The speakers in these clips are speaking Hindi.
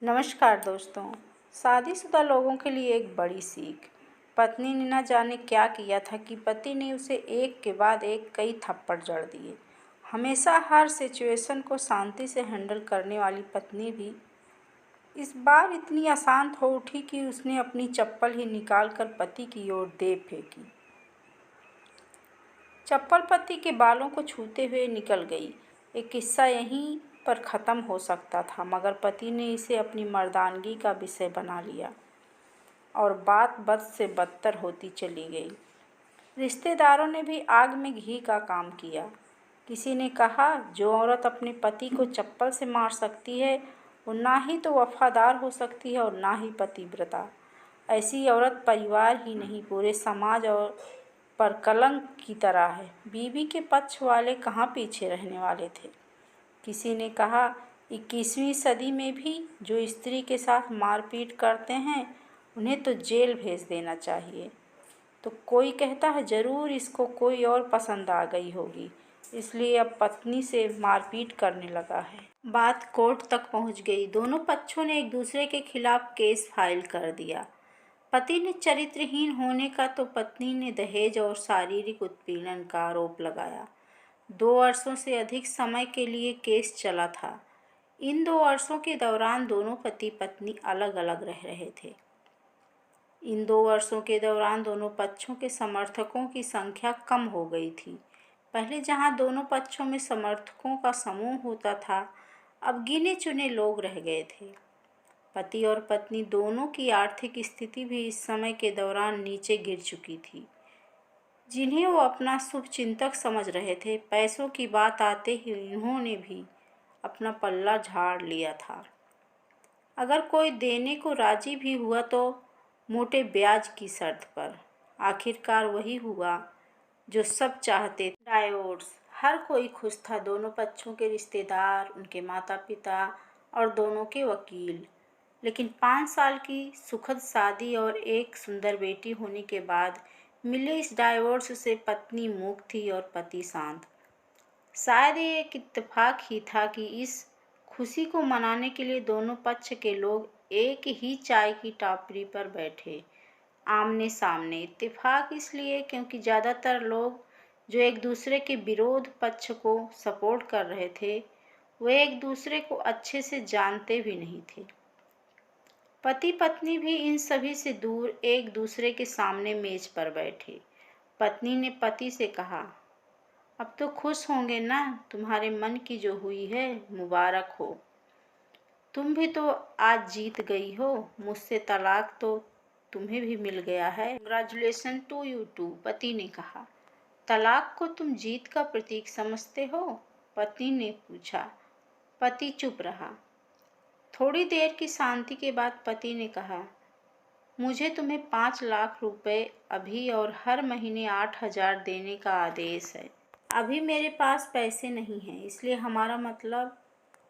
नमस्कार दोस्तों। शादीशुदा लोगों के लिए एक बड़ी सीख। पत्नी ने न जाने क्या किया था कि पति ने उसे एक के बाद एक कई थप्पड़ जड़ दिए। हमेशा हर सिचुएशन को शांति से हैंडल करने वाली पत्नी भी इस बार इतनी अशांत हो उठी कि उसने अपनी चप्पल ही निकालकर पति की ओर दे फेंकी। चप्पल पति के बालों को छूते हुए निकल गई। एक किस्सा यहीं पर ख़त्म हो सकता था, मगर पति ने इसे अपनी मर्दानगी का विषय बना लिया और बात बद से बदतर होती चली गई। रिश्तेदारों ने भी आग में घी का काम किया। किसी ने कहा, जो औरत अपने पति को चप्पल से मार सकती है वो ना ही तो वफादार हो सकती है और ना ही पतिव्रता। ऐसी औरत परिवार ही नहीं पूरे समाज और पर कलंक की तरह है। बीवी के पक्ष वाले कहाँ पीछे रहने वाले थे। किसी ने कहा, 21वीं सदी में भी जो स्त्री के साथ मारपीट करते हैं उन्हें तो जेल भेज देना चाहिए। तो कोई कहता है, ज़रूर इसको कोई और पसंद आ गई होगी, इसलिए अब पत्नी से मारपीट करने लगा है। बात कोर्ट तक पहुंच गई। दोनों पक्षों ने एक दूसरे के खिलाफ केस फाइल कर दिया। पति ने चरित्रहीन होने का तो पत्नी ने दहेज और शारीरिक उत्पीड़न का आरोप लगाया। 2 वर्षों से अधिक समय के लिए केस चला था। इन 2 वर्षों के दौरान दोनों पति पत्नी अलग अलग रह रहे थे। इन 2 वर्षों के दौरान दोनों पक्षों के समर्थकों की संख्या कम हो गई थी। पहले जहां दोनों पक्षों में समर्थकों का समूह होता था, अब गिने चुने लोग रह गए थे। पति और पत्नी दोनों की आर्थिक स्थिति भी इस समय के दौरान नीचे गिर चुकी थी। जिन्हें वो अपना शुभचिंतक समझ रहे थे, पैसों की बात आते ही इन्होंने भी अपना पल्ला झाड़ लिया था। अगर कोई देने को राजी भी हुआ तो मोटे ब्याज की शर्त पर। आखिरकार वही हुआ जो सब चाहते थे, डाइवोर्स। हर कोई खुश था, दोनों पक्षों के रिश्तेदार, उनके माता पिता और दोनों के वकील। लेकिन 5 साल की सुखद शादी और एक सुंदर बेटी होने के बाद मिले इस डाइवोर्स से पत्नी मूक थी और पति शांत। शायद ये एक इत्तेफाक ही था कि इस खुशी को मनाने के लिए दोनों पक्ष के लोग एक ही चाय की टपरी पर बैठे, आमने सामने। इत्तेफाक इसलिए क्योंकि ज़्यादातर लोग जो एक दूसरे के विरोध पक्ष को सपोर्ट कर रहे थे, वे एक दूसरे को अच्छे से जानते भी नहीं थे। पति पत्नी भी इन सभी से दूर एक दूसरे के सामने मेज पर बैठे। पत्नी ने पति से कहा, अब तो खुश होंगे ना, तुम्हारे मन की जो हुई है मुबारक हो। तुम भी तो आज जीत गई हो, मुझसे तलाक तो तुम्हें भी मिल गया है। कंग्रेचुलेशन टू यू टू, पति ने कहा। तलाक को तुम जीत का प्रतीक समझते हो? पत्नी ने पूछा। पति चुप रहा। थोड़ी देर की शांति के बाद पति ने कहा, मुझे तुम्हें 5 लाख रुपए अभी और हर महीने 8,000 देने का आदेश है। अभी मेरे पास पैसे नहीं हैं, इसलिए हमारा मतलब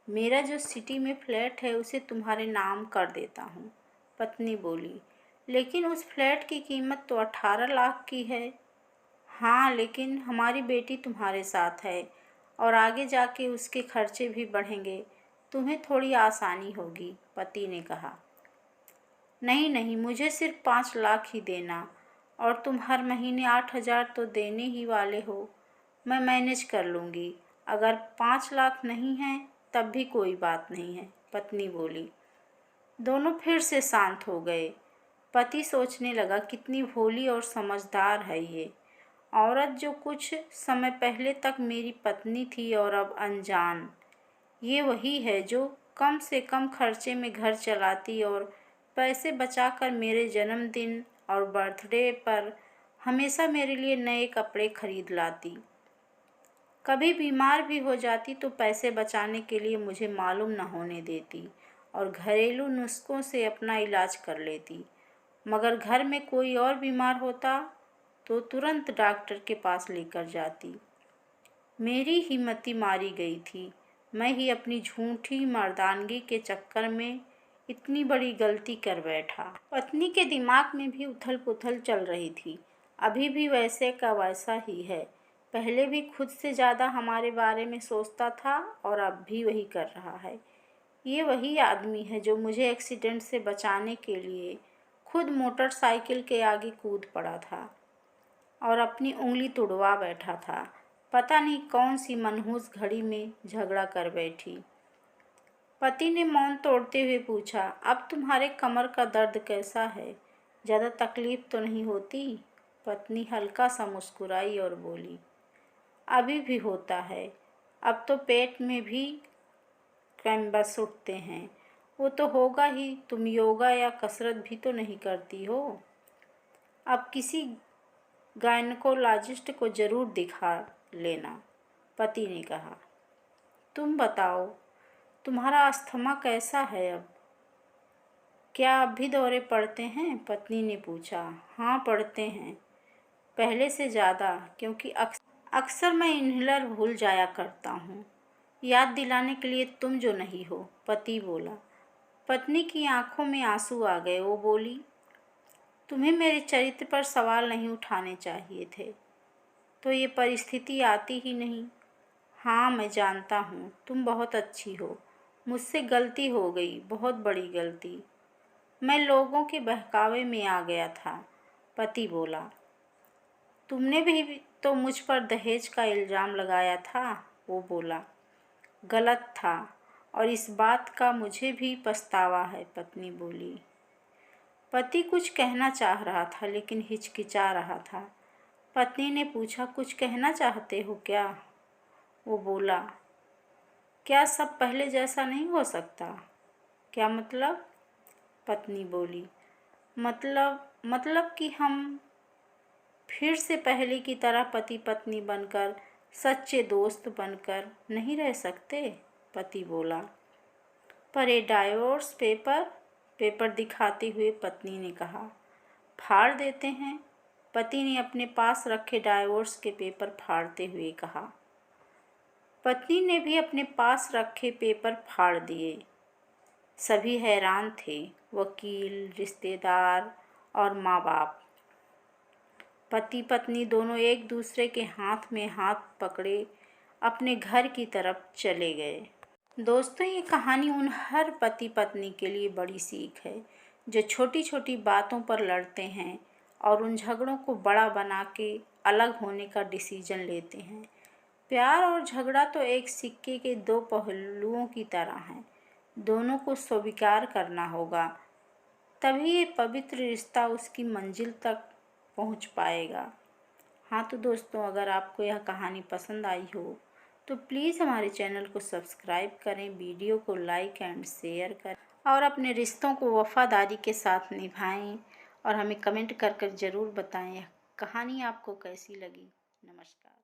मेरा जो सिटी में फ्लैट है उसे तुम्हारे नाम कर देता हूँ। पत्नी बोली, लेकिन उस फ्लैट की कीमत तो 18 लाख की है। हाँ, लेकिन हमारी बेटी तुम्हारे साथ है और आगे जाके उसके खर्चे भी बढ़ेंगे, तुम्हें थोड़ी आसानी होगी, पति ने कहा। नहीं नहीं, मुझे सिर्फ 5 लाख ही देना, और तुम हर महीने 8,000 तो देने ही वाले हो। मैं मैनेज कर लूँगी। अगर 5 लाख नहीं हैं तब भी कोई बात नहीं है, पत्नी बोली। दोनों फिर से शांत हो गए। पति सोचने लगा, कितनी भोली और समझदार है ये औरत, जो कुछ समय पहले तक मेरी पत्नी थी और अब अनजान। ये वही है जो कम से कम खर्चे में घर चलाती और पैसे बचाकर मेरे जन्मदिन और बर्थडे पर हमेशा मेरे लिए नए कपड़े खरीद लाती। कभी बीमार भी हो जाती तो पैसे बचाने के लिए मुझे मालूम न होने देती और घरेलू नुस्खों से अपना इलाज कर लेती। मगर घर में कोई और बीमार होता तो तुरंत डॉक्टर के पास लेकर जाती। मेरी हिम्मती मारी गई थी। मैं ही अपनी झूठी मर्दानगी के चक्कर में इतनी बड़ी गलती कर बैठा। पत्नी के दिमाग में भी उथल पुथल चल रही थी। अभी भी वैसे का वैसा ही है। पहले भी खुद से ज़्यादा हमारे बारे में सोचता था और अब भी वही कर रहा है। ये वही आदमी है जो मुझे एक्सीडेंट से बचाने के लिए खुद मोटरसाइकिल के आगे कूद पड़ा था और अपनी उंगली तुड़वा बैठा था। पता नहीं कौन सी मनहूस घड़ी में झगड़ा कर बैठी। पति ने मौन तोड़ते हुए पूछा, अब तुम्हारे कमर का दर्द कैसा है? ज़्यादा तकलीफ तो नहीं होती? पत्नी हल्का सा मुस्कुराई और बोली, अभी भी होता है। अब तो पेट में भी क्रैम्बस उठते हैं। वो तो होगा ही, तुम योगा या कसरत भी तो नहीं करती हो। अब किसी गायनकोलॉजिस्ट को ज़रूर दिखा लेना, पति ने कहा। तुम बताओ, तुम्हारा अस्थमा कैसा है अब? क्या अब भी दौरे पड़ते हैं? पत्नी ने पूछा। हाँ, पड़ते हैं, पहले से ज़्यादा, क्योंकि अक्सर मैं इन्हेलर भूल जाया करता हूँ। याद दिलाने के लिए तुम जो नहीं हो, पति बोला। पत्नी की आंखों में आंसू आ गए। वो बोली, तुम्हें मेरे चरित्र पर सवाल नहीं उठाने चाहिए थे, तो ये परिस्थिति आती ही नहीं। हाँ, मैं जानता हूँ, तुम बहुत अच्छी हो। मुझसे गलती हो गई, बहुत बड़ी गलती। मैं लोगों के बहकावे में आ गया था, पति बोला। तुमने भी तो मुझ पर दहेज का इल्ज़ाम लगाया था, वो बोला। गलत था, और इस बात का मुझे भी पछतावा है, पत्नी बोली। पति कुछ कहना चाह रहा था लेकिन हिचकिचा रहा था। पत्नी ने पूछा, कुछ कहना चाहते हो क्या? वो बोला, क्या सब पहले जैसा नहीं हो सकता? क्या मतलब? पत्नी बोली, मतलब कि हम फिर से पहले की तरह पति पत्नी बनकर, सच्चे दोस्त बनकर नहीं रह सकते? पति बोला। पर ये डाइवोर्स पेपर दिखाते हुए पत्नी ने कहा। फाड़ देते हैं, पति ने अपने पास रखे डाइवोर्स के पेपर फाड़ते हुए कहा। पत्नी ने भी अपने पास रखे पेपर फाड़ दिए। सभी हैरान थे, वकील, रिश्तेदार और माँ बाप। पति पत्नी दोनों एक दूसरे के हाथ में हाथ पकड़े अपने घर की तरफ चले गए। दोस्तों, ये कहानी उन हर पति पत्नी के लिए बड़ी सीख है जो छोटी छोटी बातों पर लड़ते हैं और उन झगड़ों को बड़ा बना के अलग होने का डिसीजन लेते हैं। प्यार और झगड़ा तो एक सिक्के के दो पहलुओं की तरह हैं। दोनों को स्वीकार करना होगा, तभी ये पवित्र रिश्ता उसकी मंजिल तक पहुंच पाएगा। हाँ तो दोस्तों, अगर आपको यह कहानी पसंद आई हो तो प्लीज़ हमारे चैनल को सब्सक्राइब करें, वीडियो को लाइक एंड शेयर करें और अपने रिश्तों को वफ़ादारी के साथ निभाएं और हमें कमेंट कर ज़रूर बताएं यह कहानी आपको कैसी लगी। नमस्कार।